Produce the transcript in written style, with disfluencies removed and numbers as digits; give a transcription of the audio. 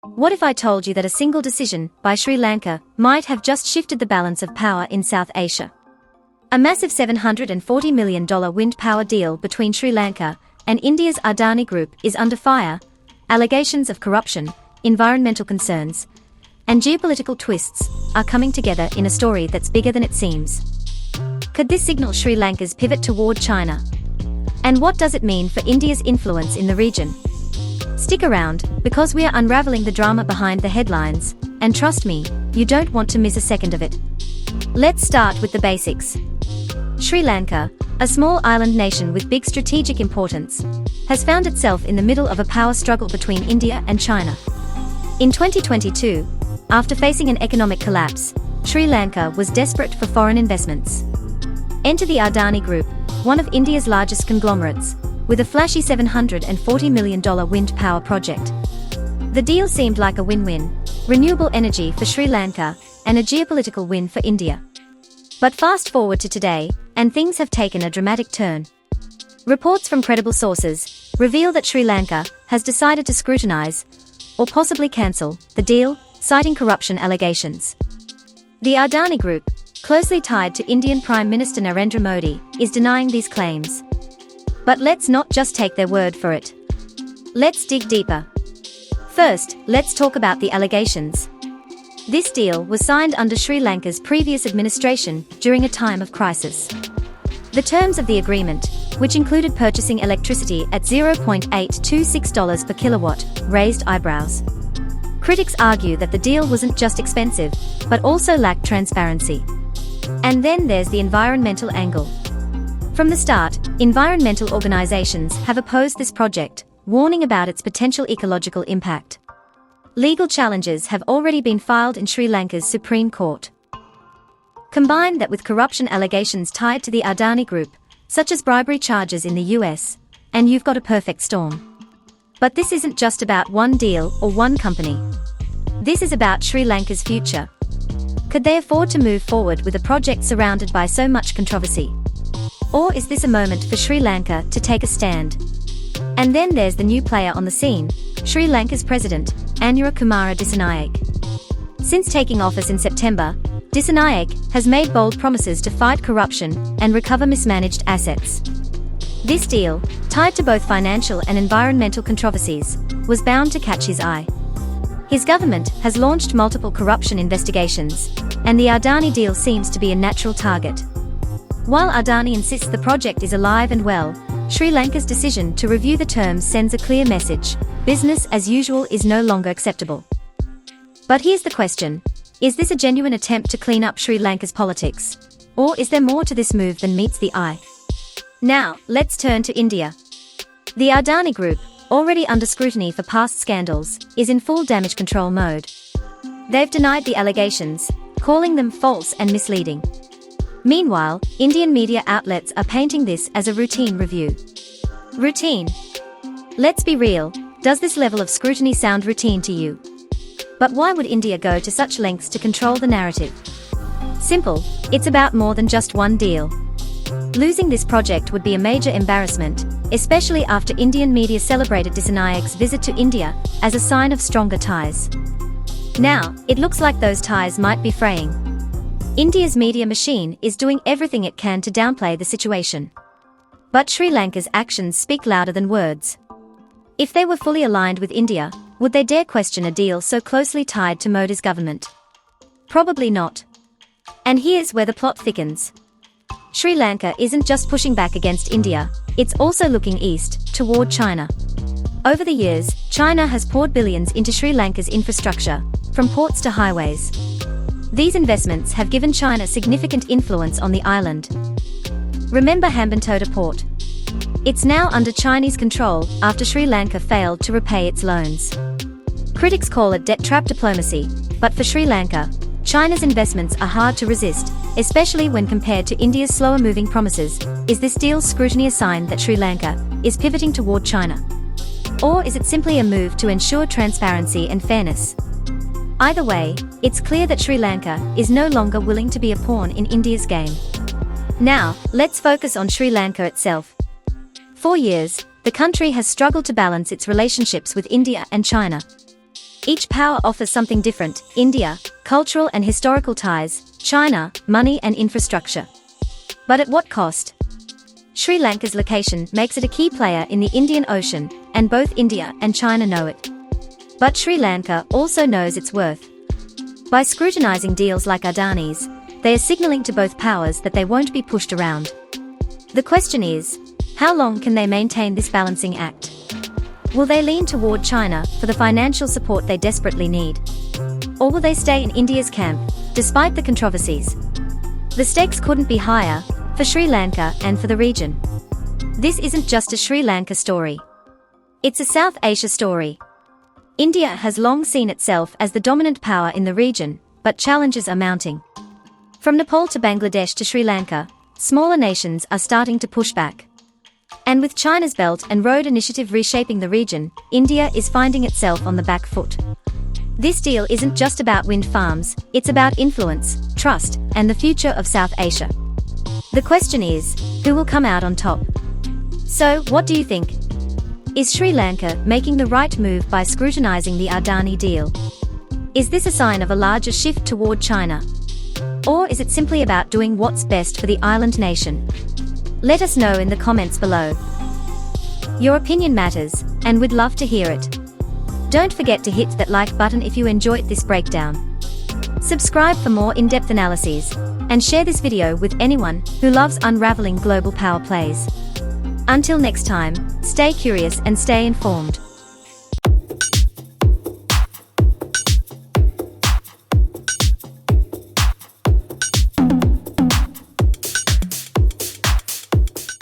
What if I told you that a single decision by Sri Lanka might have just shifted the balance of power in South Asia? A massive $740 million wind power deal between Sri Lanka and India's Adani Group is under fire. Allegations of corruption, environmental concerns, and geopolitical twists are coming together in a story that's bigger than it seems. Could this signal Sri Lanka's pivot toward China? And what does it mean for India's influence in the region? Stick around, because we are unraveling the drama behind the headlines, and trust me, you don't want to miss a second of it. Let's start with the basics. Sri Lanka, a small island nation with big strategic importance, has found itself in the middle of a power struggle between India and China. In 2022, after facing an economic collapse, Sri Lanka was desperate for foreign investments. Enter the Adani Group, one of India's largest conglomerates, with a flashy $740 million wind power project. The deal seemed like a win-win: renewable energy for Sri Lanka and a geopolitical win for India. But fast forward to today, and things have taken a dramatic turn. Reports from credible sources reveal that Sri Lanka has decided to scrutinize, or possibly cancel, the deal, citing corruption allegations. The Adani Group, closely tied to Indian Prime Minister Narendra Modi, is denying these claims. But let's not just take their word for it. Let's dig deeper. First, let's talk about the allegations. This deal was signed under Sri Lanka's previous administration during a time of crisis. The terms of the agreement, which included purchasing electricity at $0.826 per kilowatt, raised eyebrows. Critics argue that the deal wasn't just expensive, but also lacked transparency. And then there's the environmental angle. From the start, environmental organizations have opposed this project, warning about its potential ecological impact. Legal challenges have already been filed in Sri Lanka's Supreme Court. Combine that with corruption allegations tied to the Adani Group, such as bribery charges in the US, and you've got a perfect storm. But this isn't just about one deal or one company. This is about Sri Lanka's future. Could they afford to move forward with a project surrounded by so much controversy? Or is this a moment for Sri Lanka to take a stand? And then there's the new player on the scene, Sri Lanka's president, Anura Kumara Dissanayake. Since taking office in September, Dissanayake has made bold promises to fight corruption and recover mismanaged assets. This deal, tied to both financial and environmental controversies, was bound to catch his eye. His government has launched multiple corruption investigations, and the Adani deal seems to be a natural target. While Adani insists the project is alive and well, Sri Lanka's decision to review the terms sends a clear message: business as usual is no longer acceptable. But here's the question: is this a genuine attempt to clean up Sri Lanka's politics? Or is there more to this move than meets the eye? Now, let's turn to India. The Adani Group, already under scrutiny for past scandals, is in full damage control mode. They've denied the allegations, calling them false and misleading. Meanwhile, Indian media outlets are painting this as a routine review. Routine? Let's be real, does this level of scrutiny sound routine to you? But why would India go to such lengths to control the narrative? Simple, it's about more than just one deal. Losing this project would be a major embarrassment, especially after Indian media celebrated Dissanayake's visit to India as a sign of stronger ties. Now, it looks like those ties might be fraying. India's media machine is doing everything it can to downplay the situation. But Sri Lanka's actions speak louder than words. If they were fully aligned with India, would they dare question a deal so closely tied to Modi's government? Probably not. And here's where the plot thickens. Sri Lanka isn't just pushing back against India, it's also looking east, toward China. Over the years, China has poured billions into Sri Lanka's infrastructure, from ports to highways. These investments have given China significant influence on the island. Remember Hambantota Port? It's now under Chinese control after Sri Lanka failed to repay its loans. Critics call it debt trap diplomacy, but for Sri Lanka, China's investments are hard to resist, especially when compared to India's slower-moving promises. Is this deal's scrutiny a sign that Sri Lanka is pivoting toward China? Or is it simply a move to ensure transparency and fairness? Either way, it's clear that Sri Lanka is no longer willing to be a pawn in India's game. Now, let's focus on Sri Lanka itself. For years, the country has struggled to balance its relationships with India and China. Each power offers something different: India, cultural and historical ties; China, money and infrastructure. But at what cost? Sri Lanka's location makes it a key player in the Indian Ocean, and both India and China know it. But Sri Lanka also knows its worth. By scrutinizing deals like Adani's, they are signaling to both powers that they won't be pushed around. The question is, how long can they maintain this balancing act? Will they lean toward China for the financial support they desperately need? Or will they stay in India's camp, despite the controversies? The stakes couldn't be higher, for Sri Lanka and for the region. This isn't just a Sri Lanka story. It's a South Asia story. India has long seen itself as the dominant power in the region, but challenges are mounting. From Nepal to Bangladesh to Sri Lanka, smaller nations are starting to push back. And with China's Belt and Road Initiative reshaping the region, India is finding itself on the back foot. This deal isn't just about wind farms, it's about influence, trust, and the future of South Asia. The question is, who will come out on top? So, what do you think? Is Sri Lanka making the right move by scrutinizing the Adani deal? Is this a sign of a larger shift toward China? Or is it simply about doing what's best for the island nation? Let us know in the comments below. Your opinion matters, and we'd love to hear it. Don't forget to hit that like button if you enjoyed this breakdown. Subscribe for more in-depth analyses, and share this video with anyone who loves unraveling global power plays. Until next time, stay curious and stay informed.